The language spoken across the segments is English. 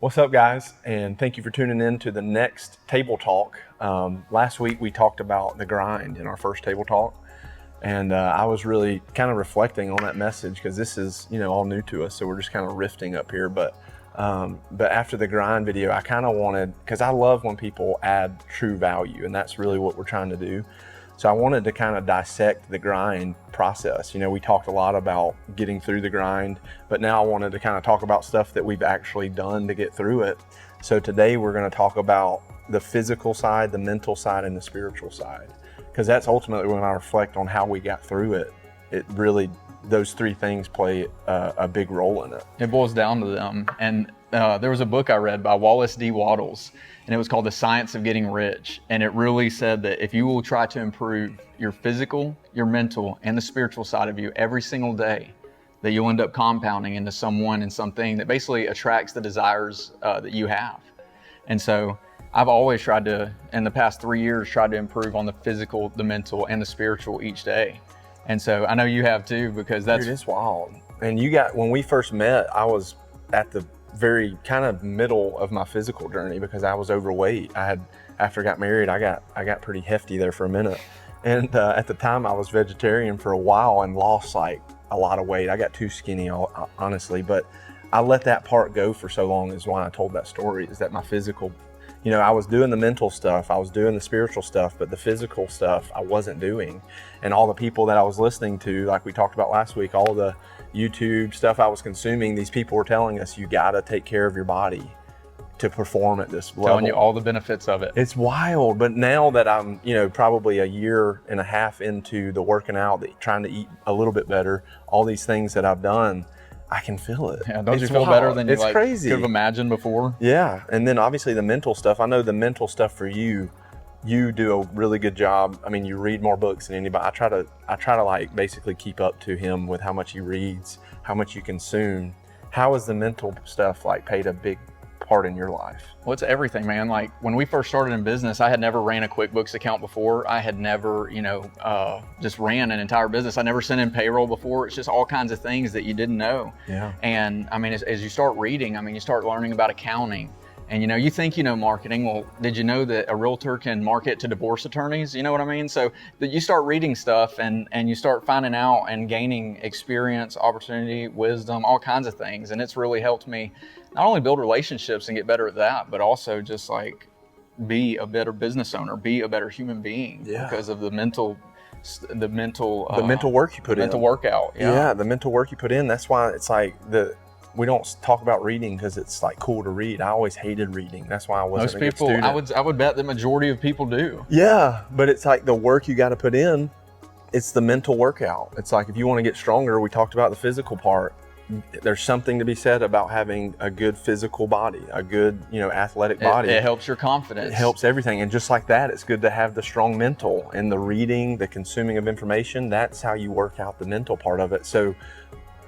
What's up, guys? And thank you for tuning in to the next Table Talk. Last week we talked about the grind in our first Table Talk, and I was really kind of reflecting on that message because this is, all new to us. So we're just kind of riffing up here. But after the grind video, I kind of wanted, because I love when people add true value, and that's really what we're trying to do. So I wanted to kind of dissect the grind process. We talked a lot about getting through the grind, but now I wanted to kind of talk about stuff that we've actually done to get through it. So today we're going to talk about the physical side, the mental side, and the spiritual side, because that's ultimately when I reflect on how we got through it. It really, those three things play a big role in it. It boils down to them. And there was a book I read by Wallace D. Wattles, and it was called The Science of Getting Rich. And it really said that if you will try to improve your physical, your mental, and the spiritual side of you every single day, that you'll end up compounding into someone and something that basically attracts the desires that you have. And so I've always tried to, in the past 3 years, tried to improve on the physical, the mental, and the spiritual each day. And so I know you have too, because that's... Dude, it's wild. And when we first met, I was at the very kind of middle of my physical journey because I was overweight. After I got married, I got pretty hefty there for a minute. And at the time I was vegetarian for a while and lost like a lot of weight. I got too skinny, honestly, but I let that part go for so long is why I told that story, is that my physical, I was doing the mental stuff, I was doing the spiritual stuff, but the physical stuff I wasn't doing. And all the people that I was listening to, like we talked about last week, all the YouTube stuff I was consuming, these people were telling us, you gotta take care of your body to perform at this level. Telling you all the benefits of it. It's wild. But now that I'm, probably a year and a half into the working out, trying to eat a little bit better, all these things that I've done, I can feel it. Yeah, don't you feel better than you crazy. Could have imagined before? Yeah, and then obviously the mental stuff. I know the mental stuff for you do a really good job. I mean, you read more books than anybody. I try to like basically keep up to him with how much he reads, how much you consume. How has the mental stuff like played a big part in your life? Well, it's everything, man. Like when we first started in business, I had never ran a QuickBooks account before. I had never, just ran an entire business. I never sent in payroll before. It's just all kinds of things that you didn't know. Yeah. And I mean, as you start reading, you start learning about accounting. And you think you know marketing. Well, did you know that a realtor can market to divorce attorneys? You know what I mean? So that you start reading stuff and you start finding out and gaining experience, opportunity, wisdom, all kinds of things. And it's really helped me not only build relationships and get better at that, but also just like be a better business owner, be a better human being because of the mental work you put in. Mental workout. Yeah, the mental work you put in. That's why it's like we don't talk about reading because it's like cool to read. I always hated reading. That's why I wasn't a good student. I would bet the majority of people do. Yeah, but it's like the work you got to put in. It's the mental workout. It's like if you want to get stronger, we talked about the physical part. There's something to be said about having a good physical body, a good, athletic body. It helps your confidence. It helps everything. And just like that, it's good to have the strong mental and the reading, the consuming of information. That's how you work out the mental part of it. So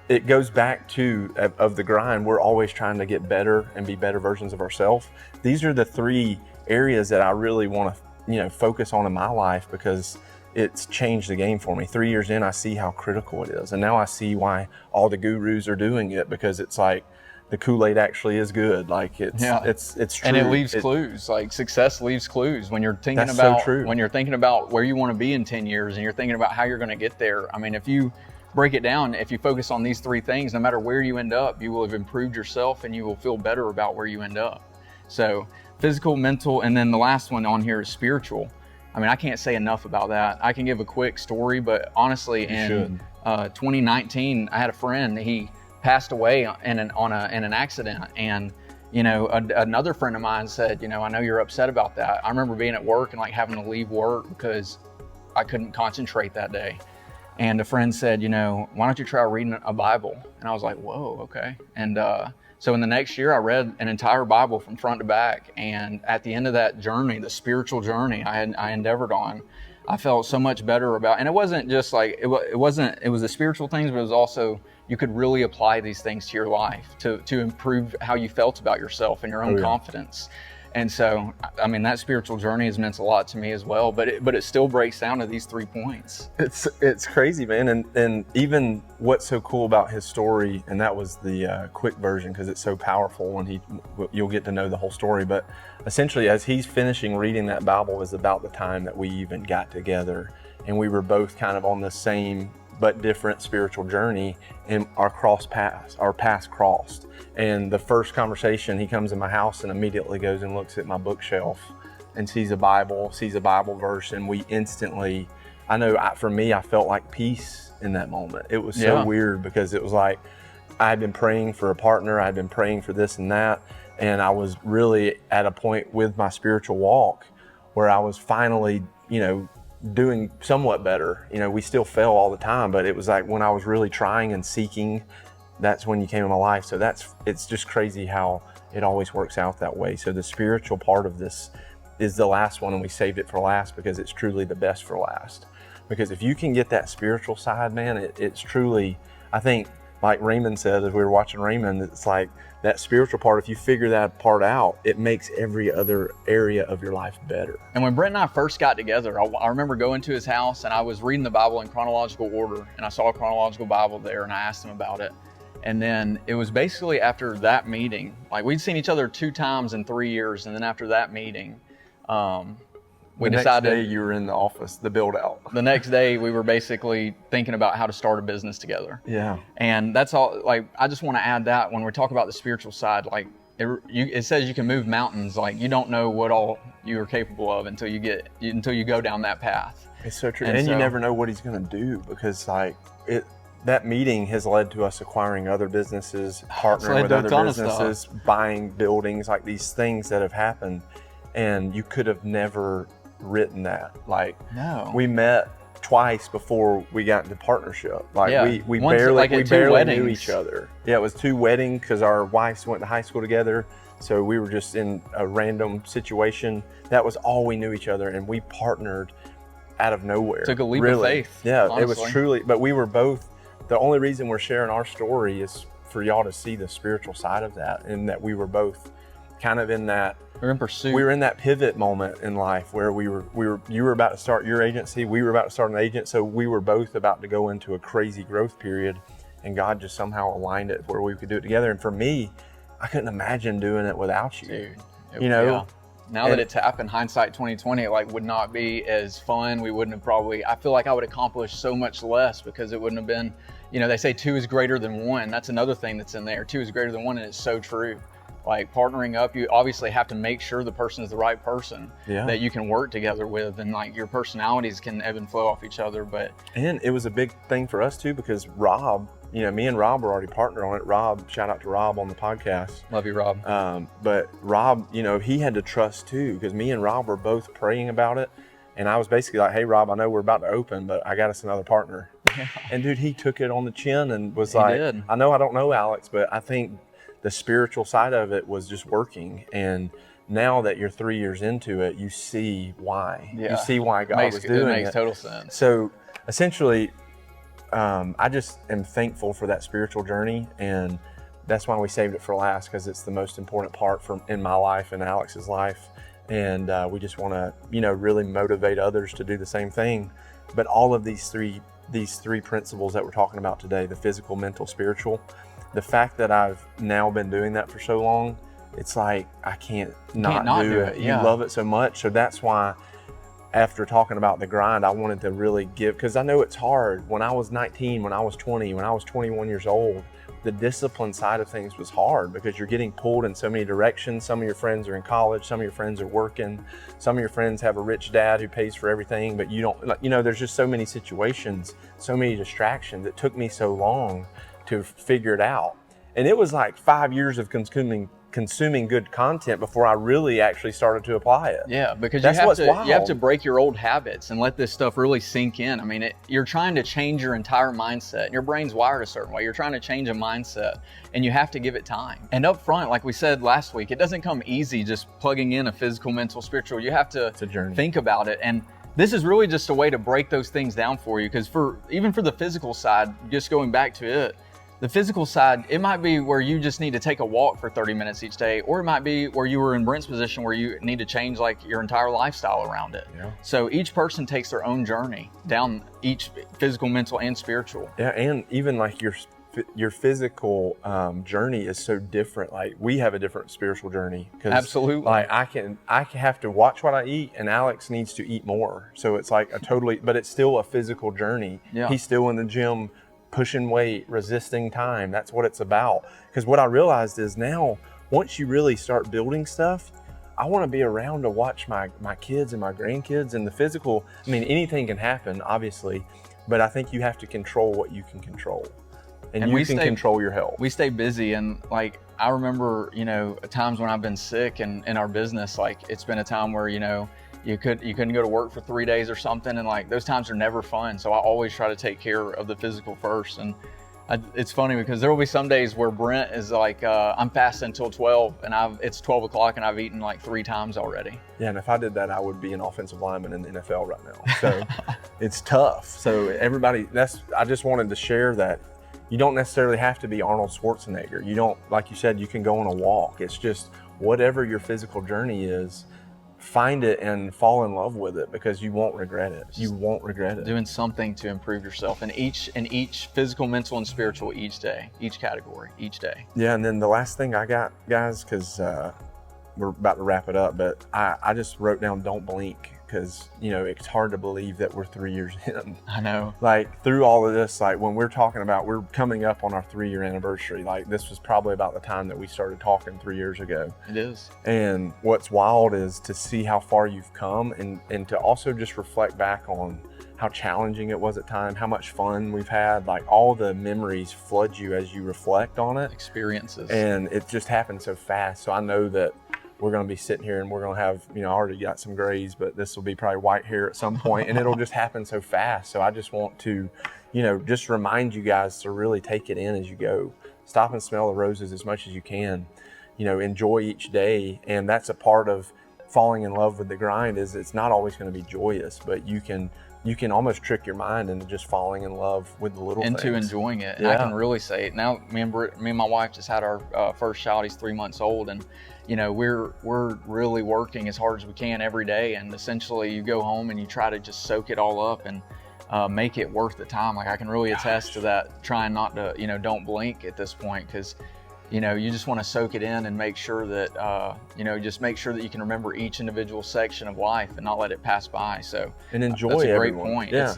it goes back to of the grind. We're always trying to get better and be better versions of ourselves. These are the three areas that I really want to, focus on in my life because it's changed the game for me. 3 years in, I see how critical it is. And now I see why all the gurus are doing it, because it's like the Kool-Aid actually is good. Like it's true. And it leaves clues. Like success leaves clues when you're thinking about where you want to be in 10 years and you're thinking about how you're going to get there. I mean, if you break it down, if you focus on these three things, no matter where you end up, you will have improved yourself and you will feel better about where you end up. So physical, mental, and then the last one on here is spiritual. I mean, I can't say enough about that. I can give a quick story, but honestly, in 2019, I had a friend. He passed away in an accident, and another friend of mine said, I know you're upset about that. I remember being at work and like having to leave work because I couldn't concentrate that day. And a friend said, why don't you try reading a Bible? And I was like, whoa, okay. And so in the next year, I read an entire Bible from front to back. And at the end of that journey, the spiritual journey I endeavored on, I felt so much better about, and it wasn't just like, it was the spiritual things, but it was also, you could really apply these things to your life to improve how you felt about yourself and your own confidence. And so, I mean, that spiritual journey has meant a lot to me as well, but it still breaks down to these 3 points. It's crazy, man. And even what's so cool about his story, and that was the quick version because it's so powerful and you'll get to know the whole story. But essentially, as he's finishing reading that Bible is about the time that we even got together, and we were both kind of on the same but different spiritual journey, and our paths crossed. And the first conversation, he comes in my house and immediately goes and looks at my bookshelf and sees a Bible verse, and we instantly, for me, I felt like peace in that moment. It was so weird because it was like I had been praying for a partner, I had been praying for this and that, and I was really at a point with my spiritual walk where I was finally, doing somewhat better. We still fail all the time, but it was like when I was really trying and seeking, that's when you came in my life. So it's just crazy how it always works out that way. So the spiritual part of this is the last one, and we saved it for last because it's truly the best for last. Because if you can get that spiritual side, man, it's truly, I think, like Raymond said, as we were watching Raymond, it's like that spiritual part, if you figure that part out, it makes every other area of your life better. And when Brent and I first got together, I remember going to his house and I was reading the Bible in chronological order, and I saw a chronological Bible there and I asked him about it. And then it was basically after that meeting, like we'd seen each other 2 times in 3 years. And then after that meeting, we decided. The next day you were in the office, the build out. The next day we were basically thinking about how to start a business together. Yeah. And that's all, like, I just want to add that when we talk about the spiritual side, like it says you can move mountains. Like you don't know what all you are capable of until you go down that path. It's so true. And you never know what he's going to do because that meeting has led to us acquiring other businesses, partnering with other businesses, buying buildings, like these things that have happened. And you could have never written that. We met twice before we got into partnership. We barely knew each other. Yeah, it was 2 weddings because our wives went to high school together. So we were just in a random situation. That was all we knew each other, and we partnered out of nowhere. Took a leap of faith. Yeah, honestly. It was truly, but we were both, the only reason we're sharing our story is for y'all to see the spiritual side of that, and that we were both kind of in that. We're in pursuit. We were in that pivot moment in life where you were about to start your agency, we were about to start an agent, so we were both about to go into a crazy growth period, and God just somehow aligned it where we could do it together. And for me, I couldn't imagine doing it without you. Dude, Yeah. Now that it's happened, hindsight 2020, it would not be as fun. We wouldn't have I feel like I would accomplish so much less because it wouldn't have been, they say 2 is greater than 1. That's another thing that's in there. 2 is greater than 1, and it's so true. Like partnering up, you obviously have to make sure the person is the right person that you can work together with, and like your personalities can ebb and flow off each other. And it was a big thing for us too, because Rob, me and Rob were already partnered on it. Rob, shout out to Rob on the podcast. Love you, Rob. But Rob, he had to trust too, because me and Rob were both praying about it. And I was basically like, hey, Rob, I know we're about to open, but I got us another partner. Yeah. And dude, he took it on the chin and was I don't know Alex, but I think the spiritual side of it was just working. And now that you're 3 years into it, you see why. Yeah. You see why God was doing it. It makes total sense. So essentially, I just am thankful for that spiritual journey, and that's why we saved it for last, because it's the most important part in my life and Alex's life. And we just want to, really motivate others to do the same thing. But all of these three principles that we're talking about today, the physical, mental, spiritual, the fact that I've now been doing that for so long, it's like I can't not do it. Yeah. You love it so much. So that's why after talking about the grind, I wanted to really give, because I know it's hard. When I was 19, when I was 20, when I was 21 years old, the discipline side of things was hard because you're getting pulled in so many directions. Some of your friends are in college, some of your friends are working, some of your friends have a rich dad who pays for everything, but you don't, there's just so many situations, so many distractions. It took me so long to figure it out. And it was like 5 years of consuming good content before I really actually started to apply it. Yeah, because you have to break your old habits and let this stuff really sink in. I mean, you're trying to change your entire mindset. Your brain's wired a certain way. You're trying to change a mindset, and you have to give it time. And up front, like we said last week, it doesn't come easy just plugging in a physical, mental, spiritual. You have to think about it. And this is really just a way to break those things down for you, because even for the physical side, just going back to it, The physical side, it might be where you just need to take a walk for 30 minutes each day, or it might be where you were in Brent's position where you need to change like your entire lifestyle around it. Yeah. So each person takes their own journey down each physical, mental, and spiritual. Yeah, and even like your physical journey is so different. Like we have a different spiritual journey. Absolutely. Like I have to watch what I eat, and Alex needs to eat more. So it's like but it's still a physical journey. Yeah. He's still in the gym, pushing weight, resisting time. That's what it's about. Because what I realized is now, once you really start building stuff, I want to be around to watch my kids and my grandkids. And the physical, I mean, anything can happen, obviously, but I think you have to control what you can control. And you can control your health. We stay busy, and like I remember, times when I've been sick and in our business, like it's been a time where, you couldn't go to work for 3 days or something, and like those times are never fun. So I always try to take care of the physical first. And it's funny because there will be some days where Brent is like, I'm fasting until 12, and it's 12 o'clock, and I've eaten like 3 times already. Yeah, and if I did that, I would be an offensive lineman in the NFL right now. So it's tough. So everybody, I just wanted to share that. You don't necessarily have to be Arnold Schwarzenegger. You don't, like you said, you can go on a walk. It's just whatever your physical journey is, find it and fall in love with it, because you won't regret it. You won't regret it. Doing something to improve yourself in each physical, mental, and spiritual each day, each category, each day. Yeah, and then the last thing I got, guys, because we're about to wrap it up, but I just wrote down don't blink, because it's hard to believe that we're 3 years in. I know. Like through all of this, like when we're talking about, we're coming up on our 3-year anniversary. Like this was probably about the time that we started talking 3 years ago. It is. And what's wild is to see how far you've come, and to also just reflect back on how challenging it was at times, how much fun we've had. Like all the memories flood you as you reflect on it. Experiences. And it just happened so fast. So I know that we're going to be sitting here and we're going to have, I already got some grays, but this will be probably white hair at some point, and it'll just happen so fast. So I just want to, just remind you guys to really take it in as you go. Stop and smell the roses as much as you can. Enjoy each day. And that's a part of falling in love with the grind, is it's not always going to be joyous, but you can almost trick your mind into just falling in love with the little things. Into enjoying it. Yeah. And I can really say it. Now, me and my wife just had our first child. He's 3 months old, and we're really working as hard as we can every day. And essentially, you go home and you try to just soak it all up and make it worth the time. Like I can really attest to that. Trying not to, don't blink at this point, because you just want to soak it in and make sure that, just make sure that you can remember each individual section of life and not let it pass by. So, and enjoy that's a great everyone. point. Yeah.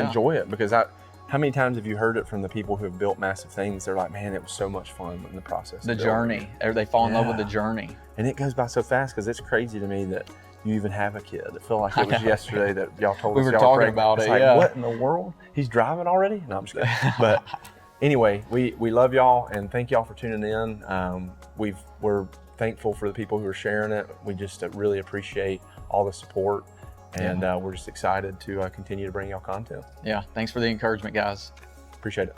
Enjoy it, because how many times have you heard it from the people who have built massive things? They're like, man, it was so much fun in the process. The journey. They fall in love with the journey. And it goes by so fast, because it's crazy to me that you even have a kid. It felt like it was yesterday that y'all told us. We were talking about it. Like, what in the world? He's driving already? No, I'm just kidding. But anyway, we love y'all, and thank y'all for tuning in. We're thankful for the people who are sharing it. We just really appreciate all the support, and we're just excited to continue to bring y'all content. Yeah, thanks for the encouragement, guys. Appreciate it.